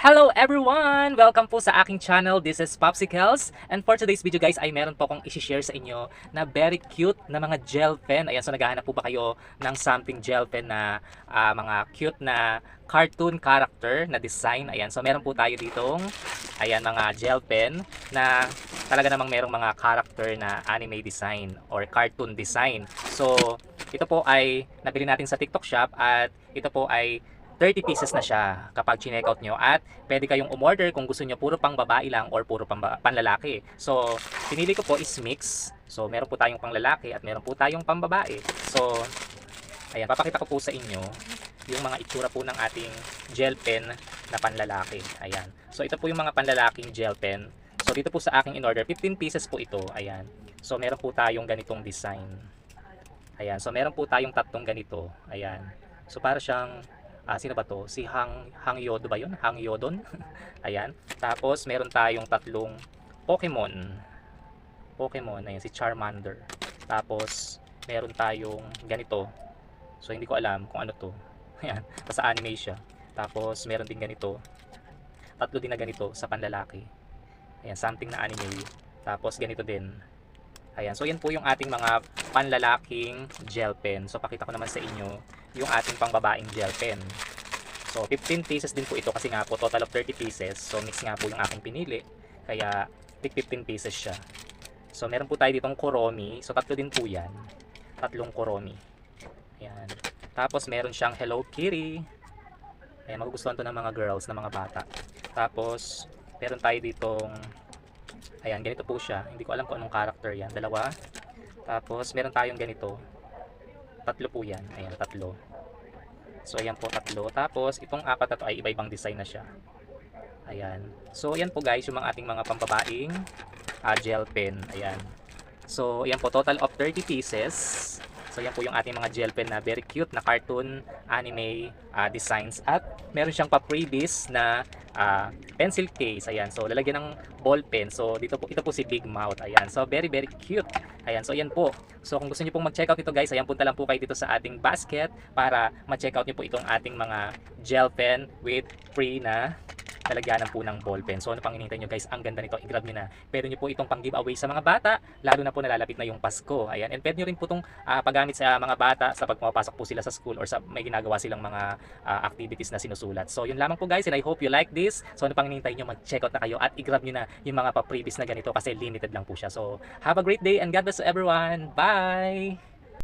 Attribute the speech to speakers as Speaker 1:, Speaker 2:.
Speaker 1: Hello everyone! Welcome po sa aking channel. This is Popsicles. And for today's video guys ay meron po akong isi-share sa inyo na very cute na mga gel pen. Ayan, so naghahanap po ba kayo ng something gel pen na mga cute na cartoon character na design? Ayan, so meron po tayo ditong ayan, mga gel pen na talaga namang merong mga character na anime design or cartoon design. So ito po ay nabili natin sa TikTok shop at ito po ay 30 pieces na siya kapag chinekout nyo at pwede kayong umorder kung gusto nyo puro pang babae lang or puro pang panlalaki. So, pinili ko po is mix. So, meron po tayong pang lalaki at meron po tayong pang babae. So, ayan, papakita ko po sa inyo yung mga itsura po ng ating gel pen na panlalaki. Ayan. So, ito po yung mga panlalaking gel pen. So, dito po sa aking in-order, 15 pieces po ito. Ayan. So, meron po tayong ganitong design. Ayan. So, meron po tayong tatlong ganito. Ayan. So, para siyang sino ba to? Si Hang Yodo ba yun? Hang Yodon. Ayan. Tapos meron tayong tatlong Pokemon. Ayan, si Charmander. Tapos meron tayong ganito. So hindi ko alam kung ano to. Ayan, sa anime siya. Tapos meron din ganito. Tatlo din na ganito sa panlalaki. Ayan, something na anime. Tapos ganito din. Ayan, so yan po yung ating mga panlalaking gel pen. So pakita ko naman sa inyo yung ating pangbabaeng gel pen. So 15 pieces din po ito kasi nga po total of 30 pieces. So mix nga po yung aking pinili. Kaya 15 pieces siya. So meron po tayo ditong Kuromi. So tatlo din po yan. Tatlong Kuromi. Ayan. Tapos meron siyang Hello Kitty. Ayan, magugustuhan to ng mga girls, ng mga bata. Tapos meron tayo ditong ayan, ganito po siya. Hindi ko alam kung anong character yan. Dalawa. Tapos, meron tayong ganito. Tatlo po yan. Ayan, tatlo. So, ayan po, tatlo. Tapos, itong apat na to ay iba-ibang design na siya. Ayan. So, ayan po guys, yung mga ating mga pambabaing gel pen. Ayan. So, ayan po, total of 30 pieces. So, yan po yung ating mga gel pen na very cute na cartoon anime designs. At meron siyang pa-freebies na pencil case. Ayan. So, lalagyan ng ball pen. So, ito po si Big Mouth. Ayan. So, very, very cute. Ayan. So, yan po. So, kung gusto niyo pong mag-check out ito guys, ayan, punta lang po kayo dito sa ating basket para ma-check out niyo po itong ating mga gel pen with free na talagyanan po ng ball pen. So ano pang hinihintay nyo guys, ang ganda nito, i-grab nyo na. Pwede nyo po itong pang giveaway sa mga bata, lalo na po nalalapit na yung Pasko. Ayan, and pwede nyo rin po itong paggamit sa mga bata sa pag pumapasok po sila sa school or sa may ginagawa silang mga activities na sinusulat. So yun lamang po guys, and I hope you like this. So ano pang hinihintay nyo, mag-check out na kayo at i-grab nyo na yung mga pa-previous na ganito kasi limited lang po siya. So have a great day and God bless everyone. Bye!